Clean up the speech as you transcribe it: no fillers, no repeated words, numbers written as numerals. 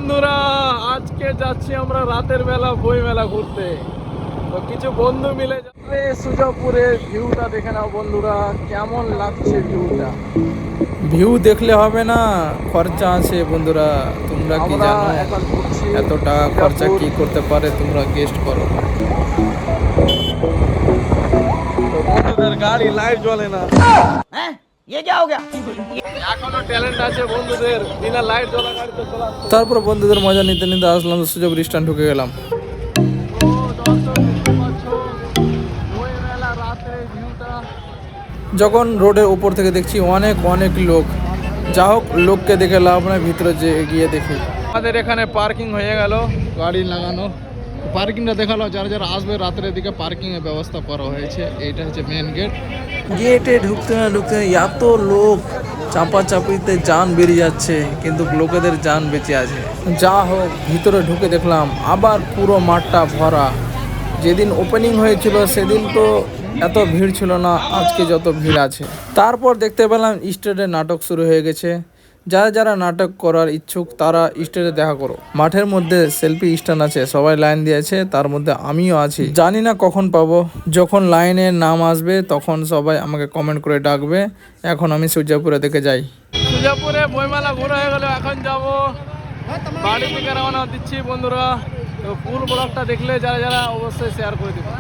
বন্ধুরা, আজকে যাচ্ছি আমরা রাতের বেলা বই মেলা ঘুরতে। তো কিছু বন্ধু মিলে যাবে সুজাপুরের ভিউটা দেখে নাও বন্ধুরা, কেমন লাগছে ভিউটা। ভিউ দেখলে হবে না, খরচা আছে বন্ধুরা। তোমরা কি আমরা জানো এখন ঘুরছি এত টাকা খরচা সুজাপুর। কি করতে পারে? তোমরা গেস্ট করো। তো বন্ধুদের গাড়ি লাইট জ্বলে না। ये क्या हो गया? এখনো ট্যালেন্ট আছে বন্ধুদের, বিনা লাইট জ্বলা গাড়িতে চলাচ্ছে। তারপর বন্ধুদের মজা নিতে নিতে আসলাম, সুজাপুর স্ট্যান্ড ঢুকে গেলাম। তো দর্শক দেখতে পাচ্ছ বই মেলা রাতের ভিউটা। যখন রোডের উপর থেকে দেখছি অনেক অনেক লোক, যা হোক লোককে দেখে লাভ নয়, ভিতরে যে এগিয়ে দেখি। আমাদের এখানে পার্কিং হয়ে গেল, গাড়ি লাগানো। পার্কিংটা দেখালো, যারা যারা আসবে রাতের দিকে পার্কিং এর ব্যবস্থা করা হয়েছে। এইটা হচ্ছে মেন গেট। গেটে ঢুকতে না ঢুকতে এত লোক, চাপা চাপিতে জান বেরিয়ে যাচ্ছে, কিন্তু লোকেদের জান বেঁচে আছে। যা হোক ভিতরে ঢুকে দেখলাম আবার পুরো মাঠটা ভরা। যেদিন ওপেনিং হয়েছিল সেদিন তো এত ভিড় ছিল না, আজকে যত ভিড় আছে। তারপর দেখতে পেলাম স্টেজে নাটক শুরু হয়ে গেছে। যারা যারা নাটক করার ইচ্ছুক তারা স্টেজে দেখা করো। মাঠের মধ্যে সেলফি স্ট্যান্ড আছে, সবাই লাইন দিয়েছে, তার মধ্যে আমিও আছি। জানি না কখন পাবো, যখন লাইনের নাম আসবে তখন সবাই আমাকে কমেন্ট করে ডাকবে। এখন আমি সুজাপুরে দেখে যাই। সুজাপুরে বইমেলা ঘোরা হয়ে গেল, এখন যাব বাড়ি থেকে রওনা দিচ্ছি বন্ধুরা। তো ফুল ব্লগটা দেখলে যারা যারা অবশ্যই শেয়ার করে দিবেন।